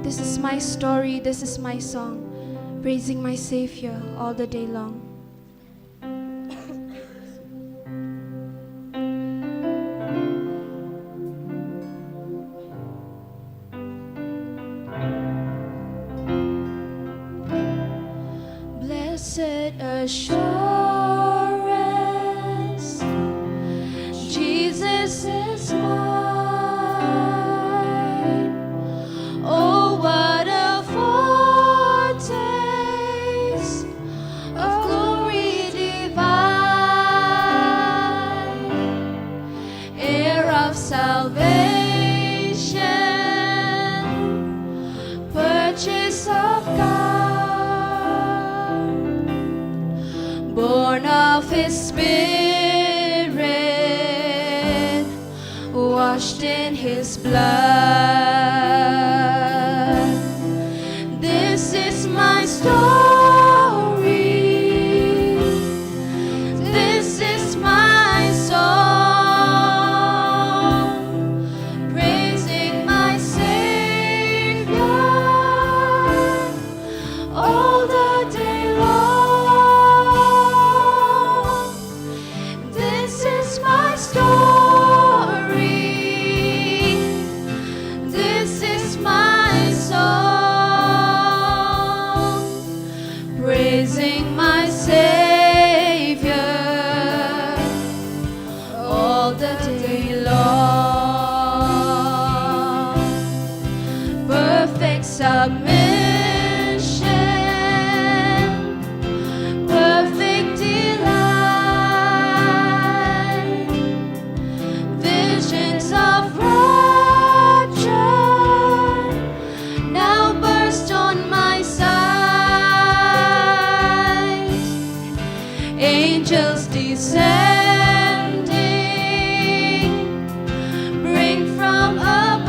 This is my story, this is my song, praising my Savior all the day long. Blessed assurance, Jesus is mine. Oh, what a foretaste of glory divine, heir of salvation, purchase of God, born of His Spirit, washed in His blood. This is my story. This is my song, praising my Savior all the day long. This is my story. This is my song, praising my Savior all the day long. Perfect submission, perfect delight, visions of rapture now burst on my sight. Angels descending, bring from above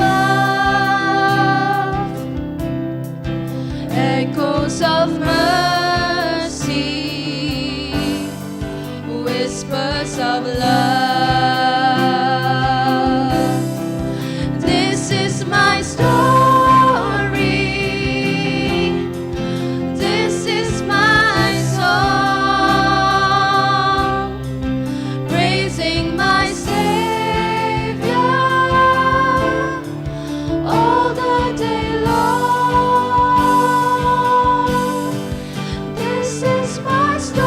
echoes of mercy, whispers of love. This is my story. This is my song, praising my Savior all the day long. This is my story.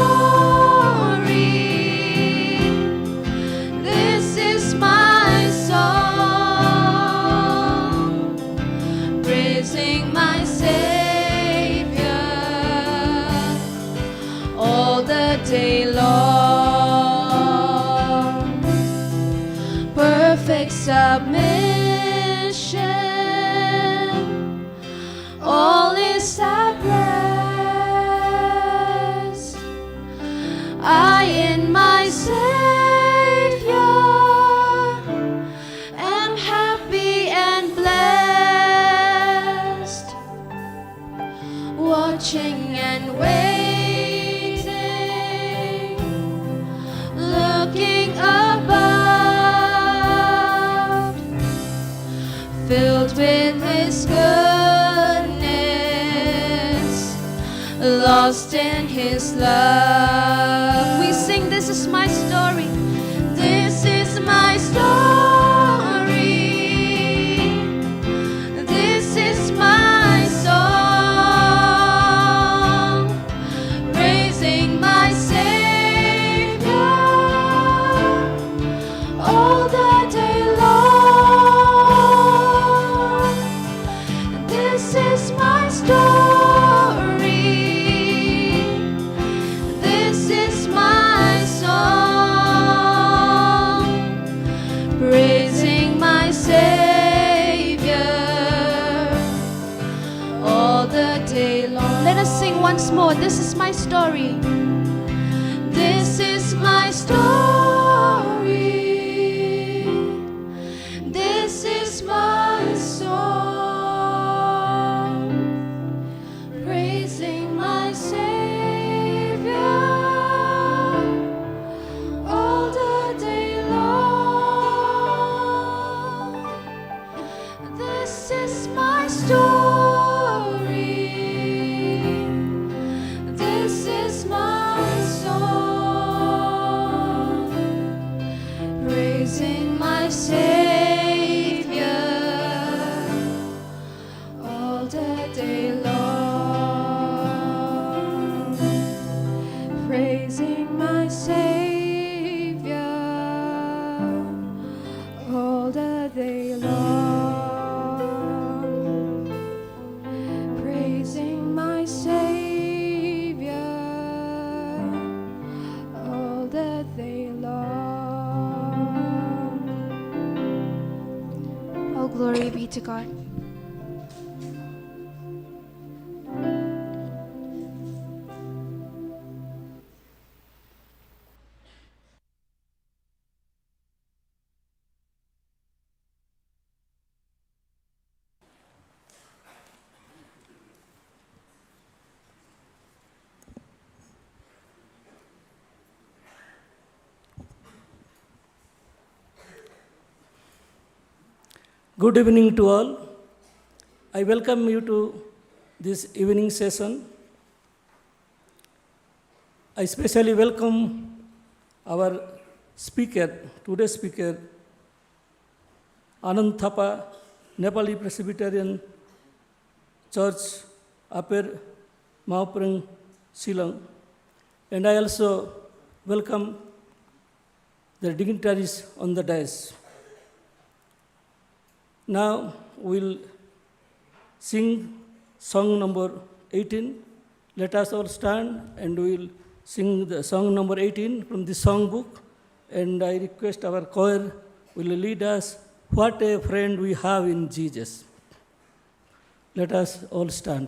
This is my song, praising my Savior all the day long. Perfect submission, all is at rest. I in my Savior am happy and blessed, watching and waiting, looking above, filled with His goodness, lost in His love. We sing, this is my story. This is my story. This is my song, praising my Savior all the day long. This is my story. This is my song, praising my Savior all the day long. Let us sing once more. This is my story. This is my story. This is my song, praising my Savior all the day long. This is my story. the day long, praising my Savior all the day long, praising my Savior all the day long. All glory be to God. Good evening to all. I welcome you to this evening session. I especially welcome our speaker, today's speaker, Anand Thapa, Nepali Presbyterian Church, Upper Mahaprang, Shillong. And I also welcome the dignitaries on the dais. Now we'll sing song number 18. Let us all stand and we'll sing the song number 18 from the song book. And I request our choir will lead us, What a Friend We Have in Jesus. Let us all stand.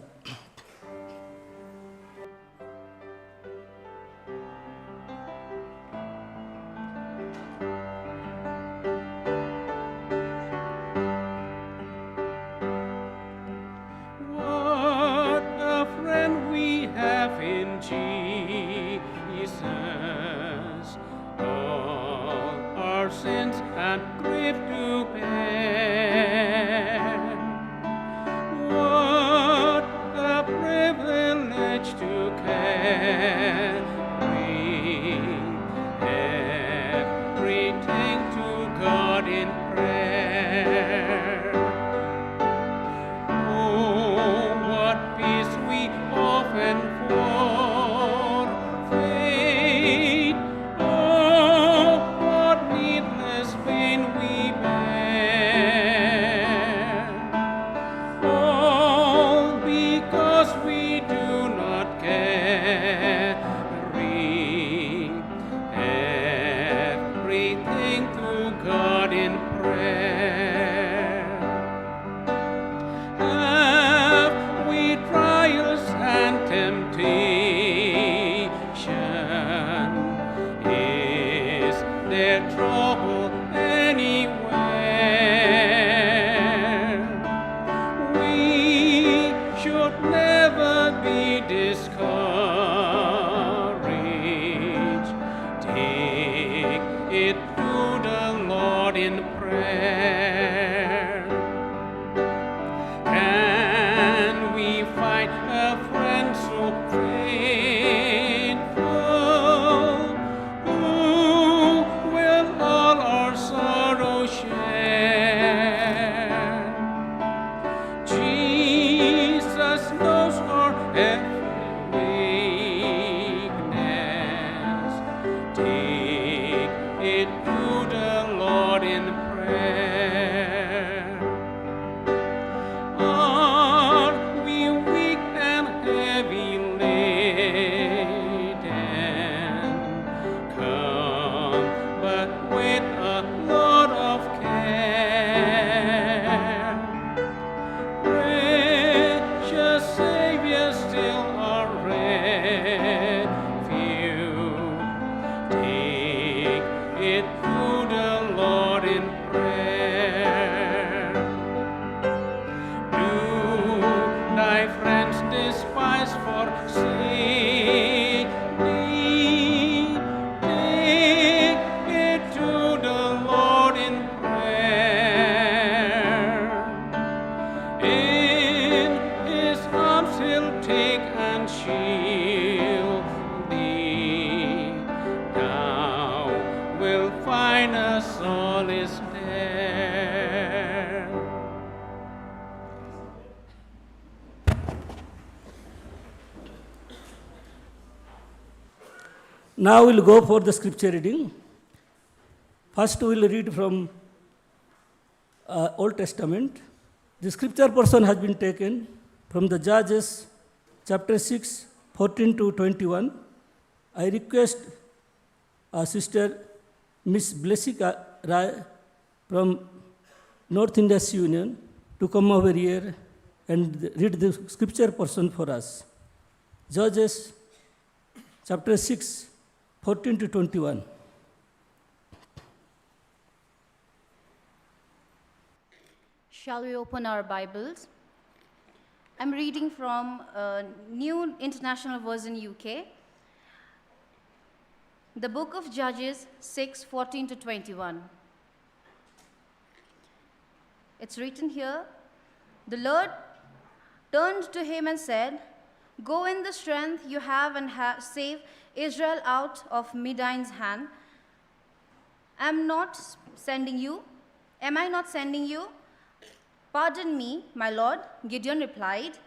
Now we'll go for the scripture reading. First we'll read from Old Testament. The scripture portion has been taken from the Judges chapter 6, 14 to 21. I request Sister Miss Blessika Rai from North India's Union to come over here and read the scripture portion for us. Judges chapter 6, 14 to 21. Shall we open our Bibles? I'm reading from New International Version UK. The book of Judges 6, 14 to 21. It's written here, the Lord turned to him and said, go in the strength you have and save Israel out of Midian's hand. Am I not sending you? Pardon me, my Lord, Gideon replied.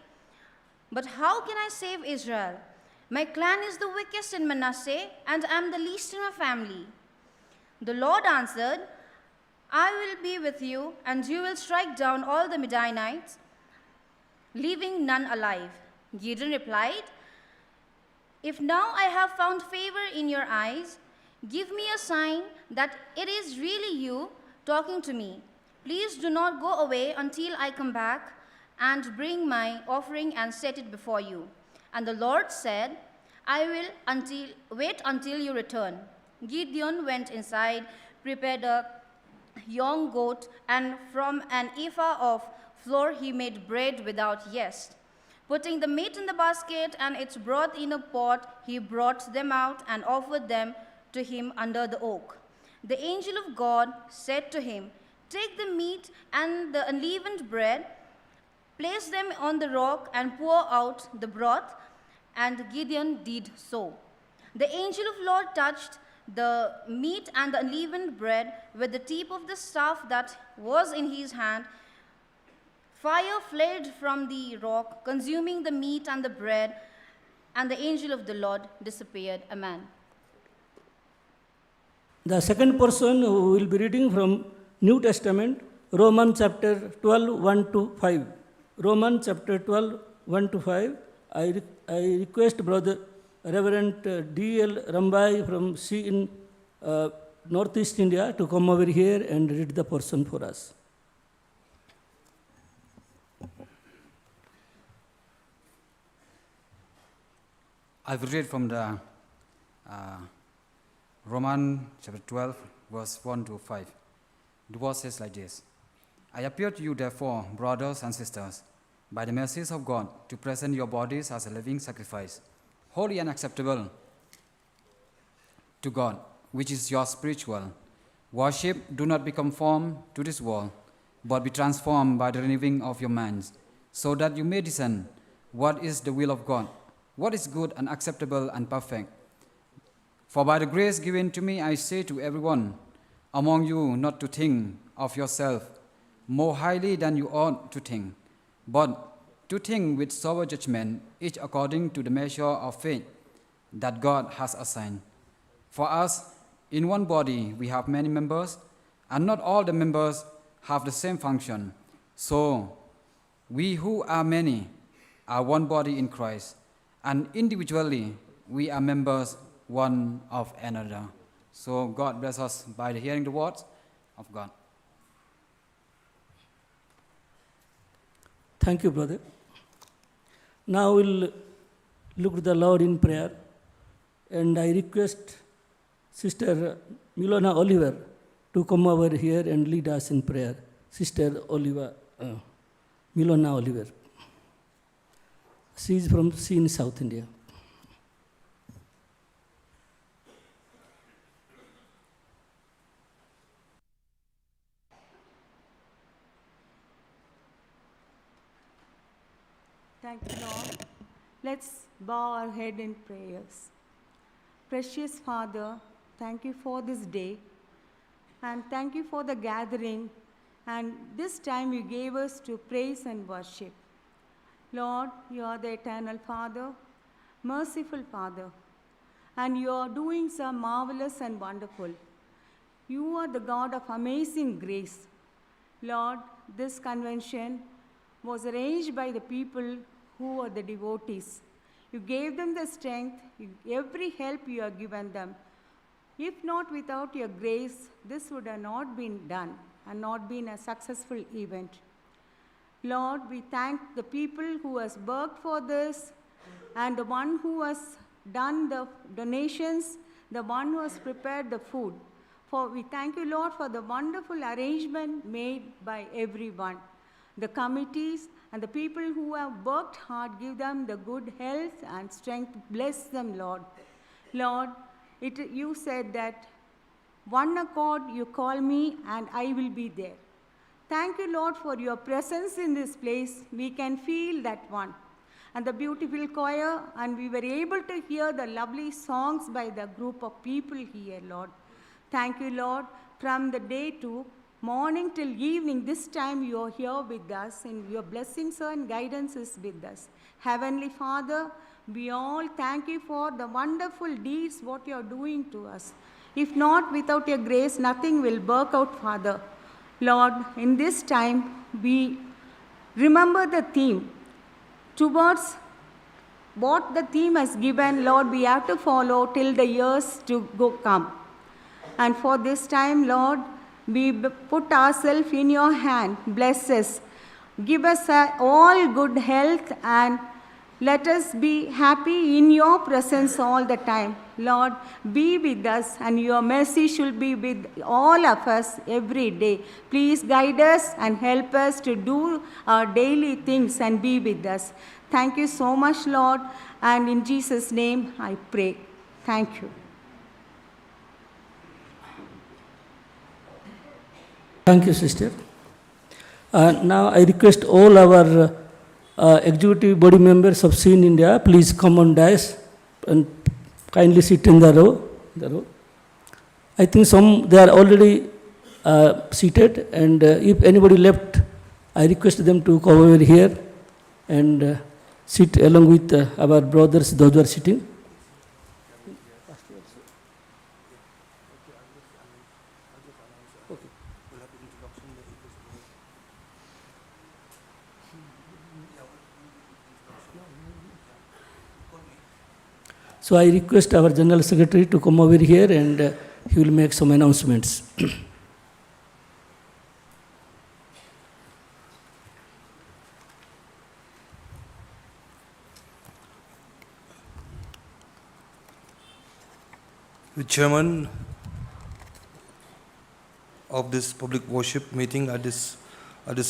But how can I save Israel? My clan is the weakest in Manasseh, and I am the least in my family. The Lord answered, I will be with you, and you will strike down all the Midianites, leaving none alive. Gideon replied, if now I have found favor in your eyes, give me a sign that it is really you talking to me. Please do not go away until I come back and bring my offering and set it before you. And the Lord said, I will wait until you return. Gideon went inside, prepared a young goat, and from an ephah of flour he made bread without yeast. Putting the meat in the basket and its broth in a pot, he brought them out and offered them to him under the oak. The angel of God said to him, take the meat and the unleavened bread, place them on the rock and pour out the broth. And Gideon did so. The angel of Lord touched the meat and the unleavened bread with the tip of the staff that was in his hand. Fire fled from the rock, consuming the meat and the bread, and the angel of the Lord disappeared. Amen. The second portion we will be reading from New Testament, Romans chapter 12, 1 to 5. Romans chapter 12, 1 to 5. I request Brother Reverend D.L. Rambai from C in Northeast India to come over here and read the portion for us. I will read from the Romans chapter 12, verse 1 to 5. The word says like this, I appeal to you, therefore, brothers and sisters, by the mercies of God, to present your bodies as a living sacrifice, holy and acceptable to God, which is your spiritual worship. Do not be conformed to this world, but be transformed by the renewing of your minds, so that you may discern what is the will of God, what is good and acceptable and perfect. For by the grace given to me, I say to everyone among you not to think of yourself more highly than you ought to think, but to think with sober judgment, each according to the measure of faith that God has assigned. For us, in one body we have many members, and not all the members have the same function. So we who are many are one body in Christ, and individually we are members one of another. So God bless us by the hearing the words of God. Thank you, brother. Now we'll look to the Lord in prayer, and I request Sister Milona Oliver to come over here and lead us in prayer. Sister Milona Oliver. She is from South India. Thank you, Lord. Let's bow our head in prayers. Precious Father, thank you for this day, and thank you for the gathering and this time you gave us to praise and worship. Lord, you are the eternal Father, merciful Father, and you are doing so marvelous and wonderful. You are the God of amazing grace. Lord, this convention was arranged by the people who are the devotees. You gave them the strength, every help you have given them. If not without your grace, this would have not been done and not been a successful event. Lord, we thank the people who has worked for this and the one who has done the donations, the one who has prepared the food. For we thank you, Lord, for the wonderful arrangement made by everyone. The committees and the people who have worked hard, give them the good health and strength. Bless them, Lord. Lord, you said that one accord you call me and I will be there. Thank you, Lord, for your presence in this place. We can feel that one. And the beautiful choir, and we were able to hear the lovely songs by the group of people here, Lord. Thank you, Lord. From the day to morning till evening, this time you are here with us, and your blessings and guidance is with us. Heavenly Father, we all thank you for the wonderful deeds, what you are doing to us. If not, without your grace, nothing will work out, Father. Lord, in this time, we remember the theme. Towards what the theme has given, Lord, we have to follow till the years to come. And for this time, Lord, we put ourselves in your hand. Bless us. Give us all good health and let us be happy in your presence all the time. Lord, be with us and your mercy should be with all of us every day. Please guide us and help us to do our daily things and be with us. Thank you so much, Lord. And in Jesus' name, I pray. Thank you. Thank you, sister. Now I request all our executive body members of SEEN India, please come on dais and kindly sit in the row. I think they are already seated, and if anybody left, I request them to come over here and sit along with our brothers, those who are sitting. So I request our General Secretary to come over here and he will make some announcements. The chairman of this public worship meeting at this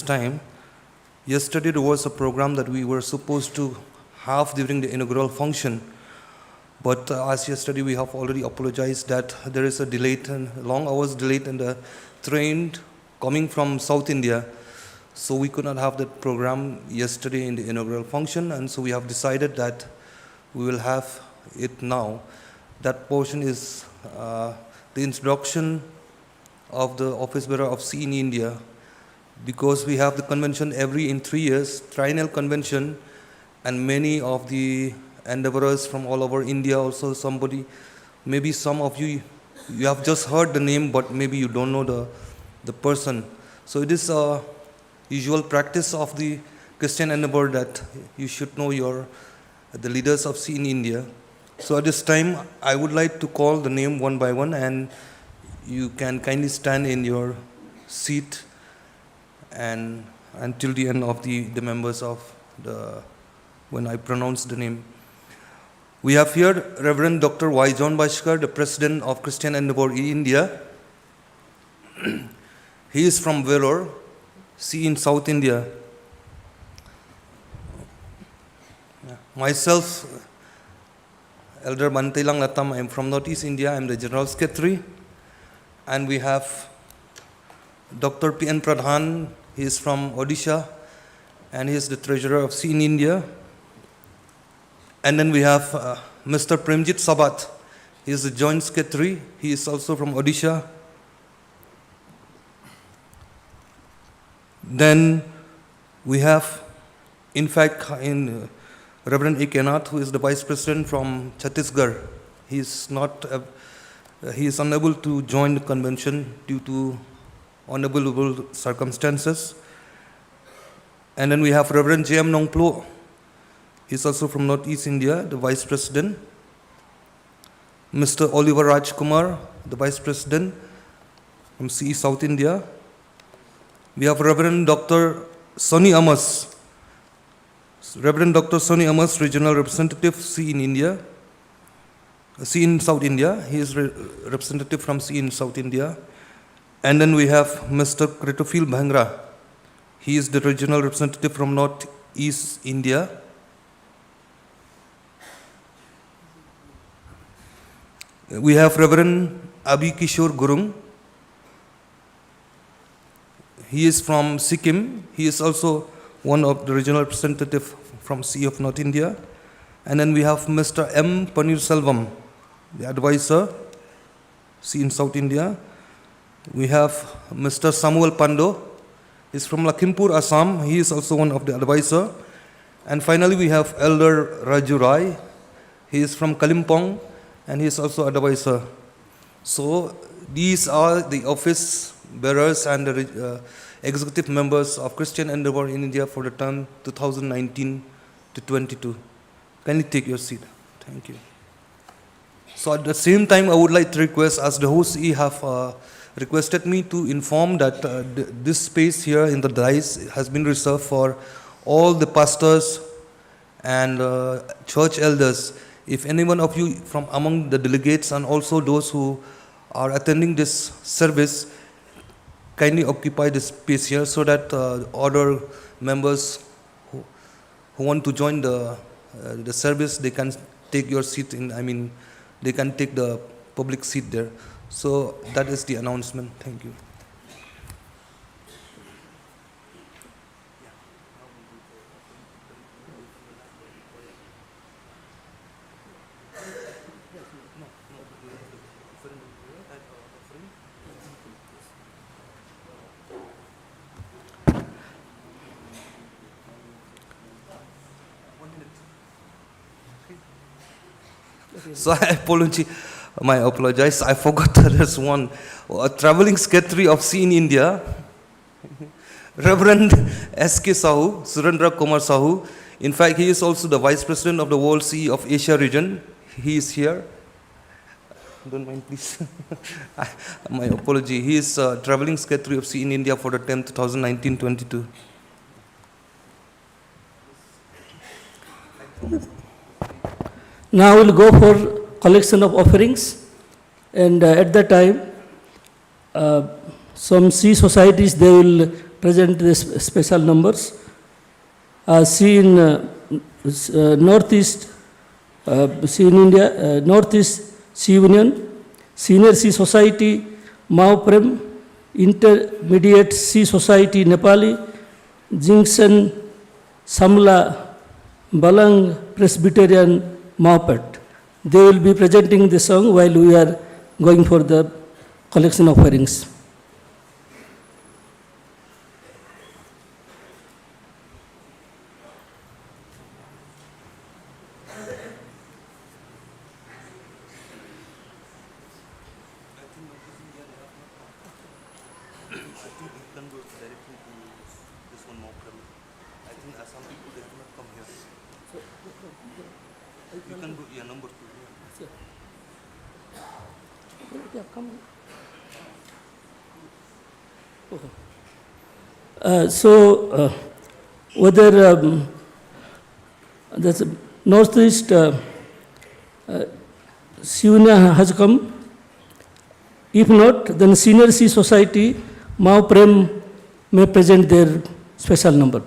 time, yesterday there was a program that we were supposed to have during the inaugural function. But as yesterday we have already apologized that there is a delayed and long hours delayed in the train coming from South India. So we could not have that program yesterday in the inaugural function, and so we have decided that we will have it now. That portion is the introduction of the office bearer of SEEN India, because we have the convention in 3 years, Triennial convention, and many of the endeavorers from all over India, also maybe some of you have just heard the name, but maybe you don't know the person. So it is a usual practice of the Christian endeavor that you should know the leaders of SEEN India. So at this time, I would like to call the name one by one, and you can kindly stand in your seat and until the end of the members of when I pronounce the name. We have here Reverend Dr. Y. John Bashkar, the President of Christian Endeavour in India. He is from Vellore, in South India. Myself, Elder Bantailang Latam, I am from Northeast India. I am the General Secretary. And we have Dr. P.N. Pradhan. He is from Odisha, and he is the Treasurer of SEEN India. And then we have Mr. Premjit Sabat. He is the Joint Secretary. He is also from Odisha. Then we have, in fact, Reverend A. Kenath, who is the Vice President from Chhattisgarh. he is not, he is unable to join the convention due to unavailable circumstances. And then we have Reverend J.M. Nongplo. He's also from Northeast India, the Vice President. Mr. Oliver Rajkumar, the Vice President from CE South India. We have Reverend Dr. Sonny Amos. Reverend Dr. Sonny Amos, Regional Representative, CE in India. CE in South India. He is representative from CE in South India. And then we have Mr. Kritofil Bhangra. He is the regional representative from Northeast India. We have Reverend Abi Kishore Gurung. He is from Sikkim. He is also one of the regional representative from Sea of North India. And then we have Mr. M. Panirselvam, the advisor, Sea in South India. We have Mr. Samuel Pando. He's from Lakhimpur, Assam. He is also one of the advisor. And finally, we have Elder Raju Rai. He is from Kalimpong, and he is also advisor. So these are the office bearers and the executive members of Christian Endeavour in India for the term 2019 to 22. Can you take your seat? Thank you. So at the same time, I would like to request, as the host have requested me to inform that this space here in the dais has been reserved for all the pastors and church elders. If any one of you from among the delegates and also those who are attending this service, kindly occupy this space here so that other members who want to join the service, they can take your seat in, they can take the public seat there. So that is the announcement. Thank you. So I apologize. I forgot there's one. A traveling secretary of Sea in India, Reverend S.K. Sahu, Surendra Kumar Sahu. In fact, he is also the Vice President of the World Sea of Asia region. He is here. Don't mind, please. My apology. He is traveling secretary of Sea in India for the term 2019-22. Now we'll go for collection of offerings, and at that time, some sea societies, they will present the special numbers. Sea in Northeast, Sea in India, Northeast Sea Union, Senior Sea Society, Maoprem, Intermediate Sea Society, Nepali, Jingsen, Samla, Balang, Presbyterian, Maupet. They will be presenting the song while we are going for the collection of offerings. Whether the Northeast Siuna has come, if not, then Senior Sea Society, Mao Prem may present their special number.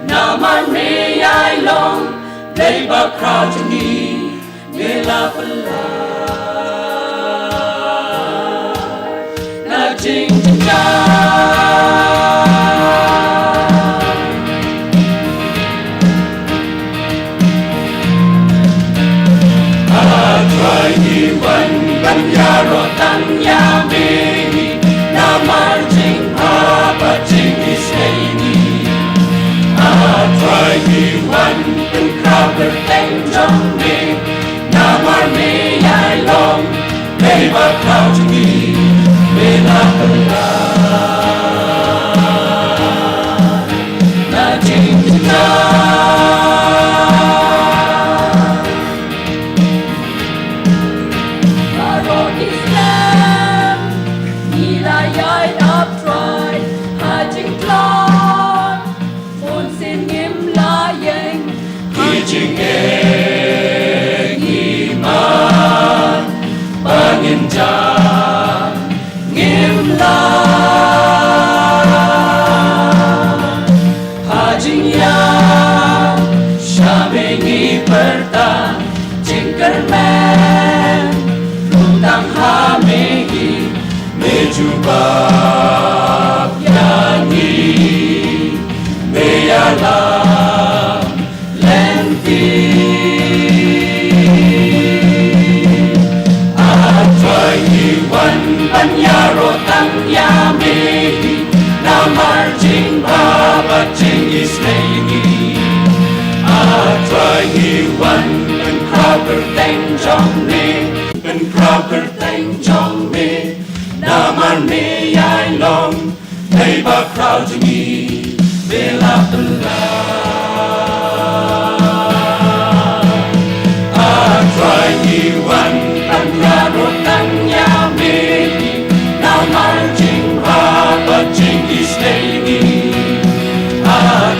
Now my may I long, they ba crowd to me, they laugh aloud. Now jing jing Try ni wan ban ya ro tan ya me na mar jing ha ba jing is ni try ni wan ban crowd the thing jong me na mar me I long they ba crowd to me me la la na jing jing Jing e nghi man bangin ja ngim la ha jing ya shame nghi perta jingkar man lutang ha me gi me juba ya nghi me ya la ban ya ro tan ya me na mar jing ba ba jing is lady try he one and proper thing jong me and proper thing jong me na mar me I long they ba crowd to me they laugh aloud try he one and ya ro tan ya me marching Papa Jingy's lady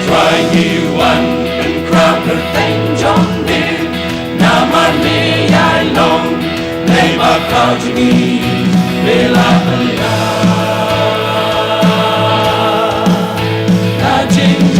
try you one and cracker thing John me now my me I long they back out to me they laugh na jing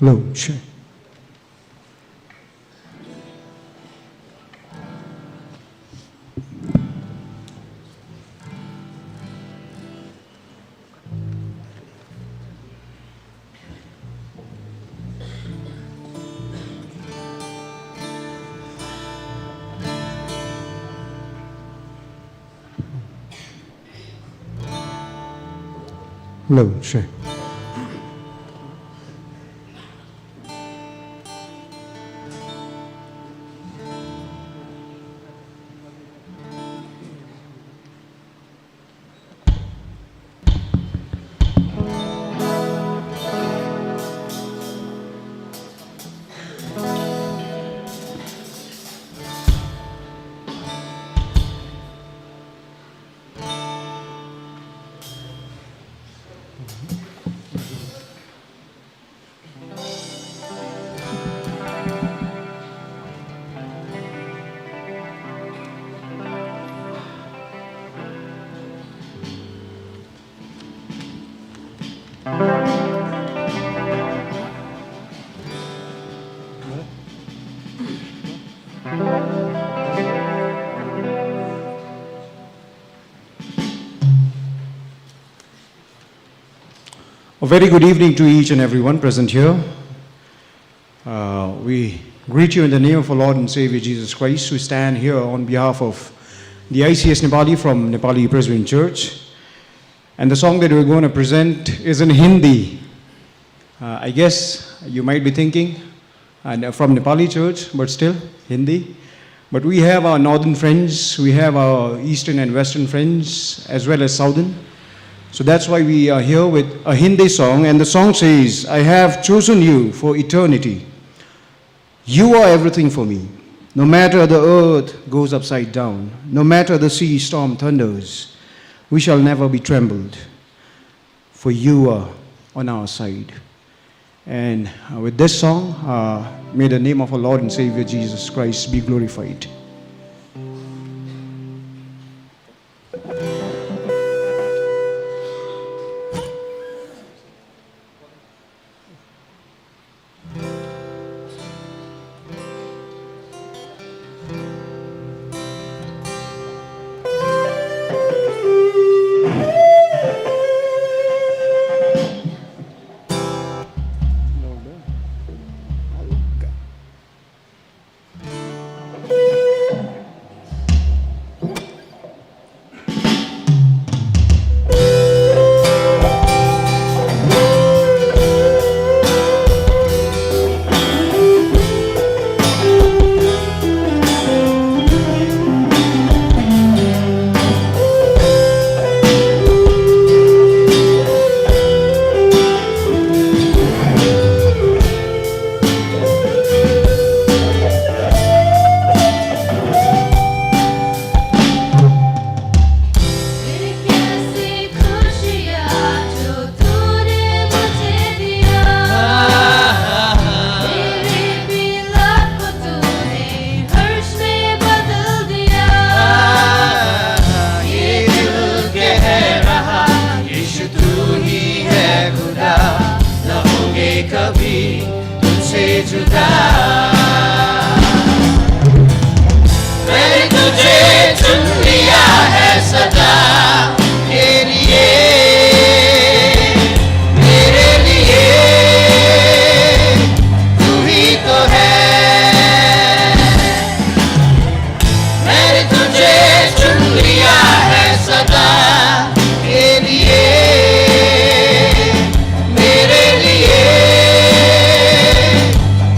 Load check. Load check. A very good evening to each and everyone present here. We greet you in the name of our Lord and Savior Jesus Christ. We stand here on behalf of the ICS Nepali from Nepali Presbyterian Church. And the song that we're going to present is in Hindi. I guess you might be thinking, and from Nepali Church, but still Hindi. But we have our northern friends, we have our eastern and western friends, as well as southern. So that's why we are here with a Hindi song, and the song says, I have chosen you for eternity. You are everything for me. No matter the earth goes upside down, no matter the sea storm thunders, we shall never be trembled, for you are on our side. And with this song, may the name of our Lord and Savior Jesus Christ be glorified.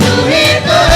तू ही तो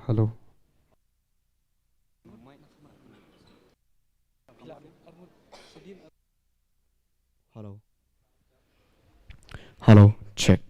Hello. Hello. Hello. Check.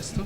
చేస్తూ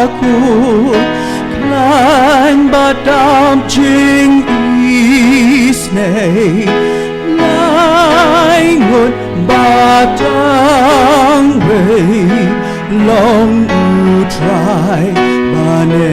Bakut, klein badam jing isnei, langut badang wei, long utrai bane.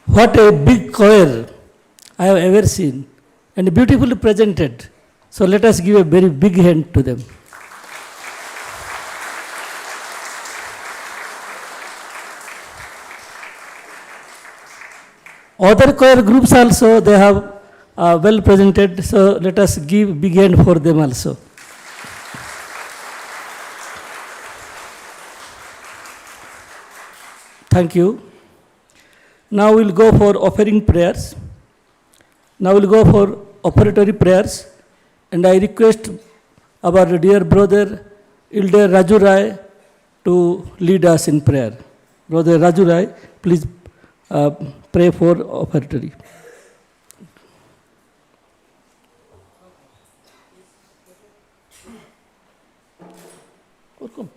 What a big choir I have ever seen, and beautifully presented. So let us give a very big hand to them. Other choir groups also, they have well presented, so let us give big hand for them also. Thank you. Now we'll go for offering prayers. Now we'll go for offertory prayers, and I request our dear brother Elder Raju Rai to lead us in prayer. Brother Raju Rai, please pray for offertory. Welcome.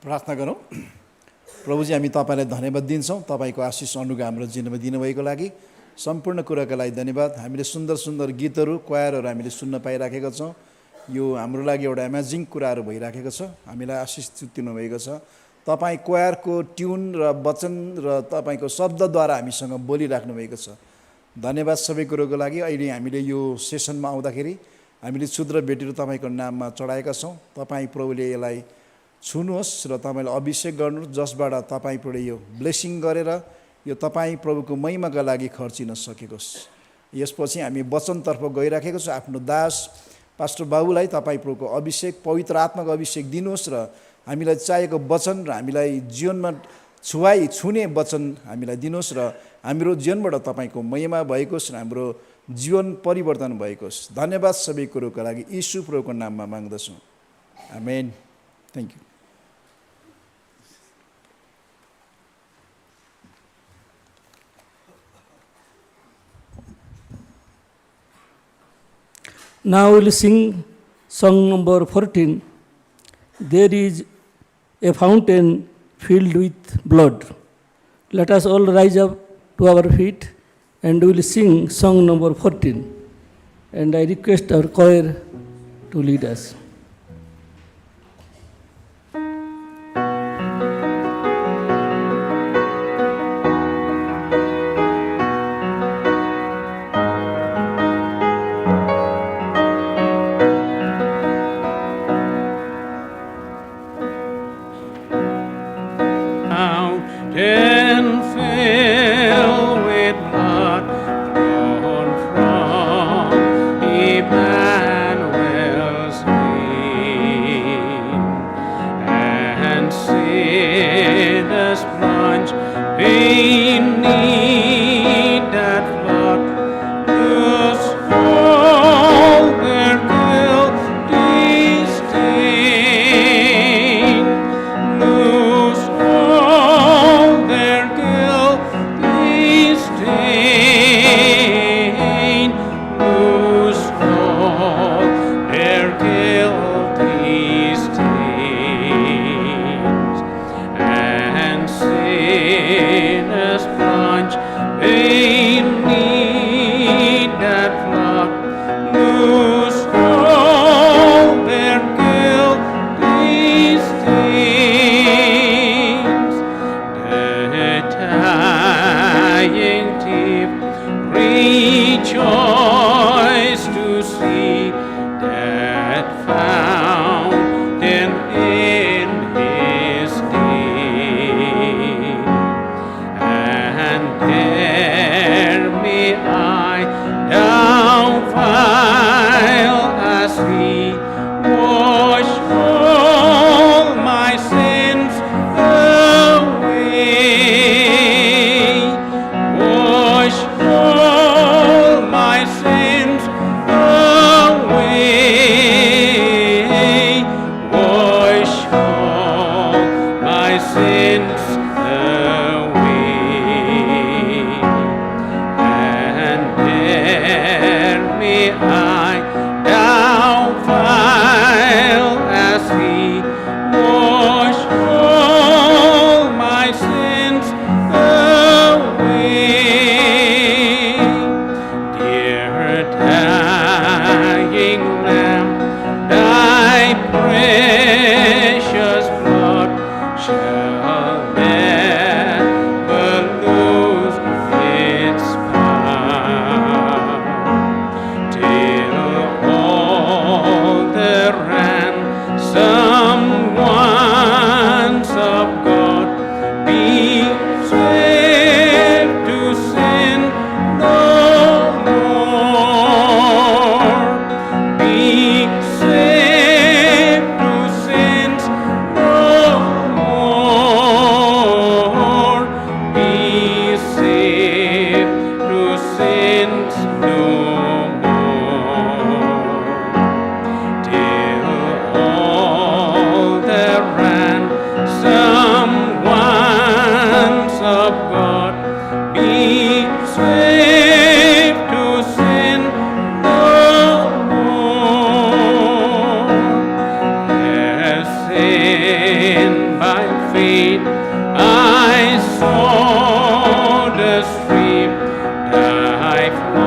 प्रार्थना गरौँ। प्रभुजी, हामी तपाईँलाई धन्यवाद दिन्छौँ, तपाईँको आशिष अनुग्रह हाम्रो जीवनमा दिनुभएको लागि। सम्पूर्ण कुराका लागि धन्यवाद। हामीले सुन्दर सुन्दर गीतहरू, क्वायरहरू हामीले सुन्न पाइराखेका छौँ। यो हाम्रो लागि एउटा एमेजिङ कुराहरू भइराखेको छ। हामीलाई आशिष दिनुभएको छ। तपाईँ क्वायरको ट्युन र वचन र तपाईँको शब्दद्वारा हामीसँग बोलिराख्नु भएको छ। धन्यवाद सबै कुरोको लागि। अहिले हामीले यो सेसनमा आउँदाखेरि हामीले क्षुद्र भेटीहरू तपाईँको नाममा चढाएका छौँ। तपाईँ प्रभुले यसलाई छुनुहोस् र तपाईँलाई अभिषेक गर्नुहोस्, जसबाट तपाईँ प्रभुले यो ब्लेसिङ गरेर यो तपाईँ प्रभुको महिमाका लागि खर्चिन सकेकोस्। यसपछि हामी वचनतर्फ गइराखेको छौँ। आफ्नो दास पास्टर बाबुलाई तपाईँ प्रभुको अभिषेक, पवित्र आत्माको अभिषेक दिनुहोस् र हामीलाई चाहिएको वचन र हामीलाई जीवनमा छुने वचन हामीलाई दिनुहोस् र हाम्रो जीवनबाट तपाईँको महिमा भएकोस् र हाम्रो जीवन परिवर्तन भएकोस्। धन्यवाद सबै कुरोको लागि यीशु प्रभुको नाममा माग्दछौँ। Amen. Thank you. Now we'll sing song number 14. There is a fountain filled with blood. Let us all rise up to our feet and we'll sing song number 14. And I request our choir to lead us. Mountain filled with blood drawn from Emmanuel's knee. stream, thy flow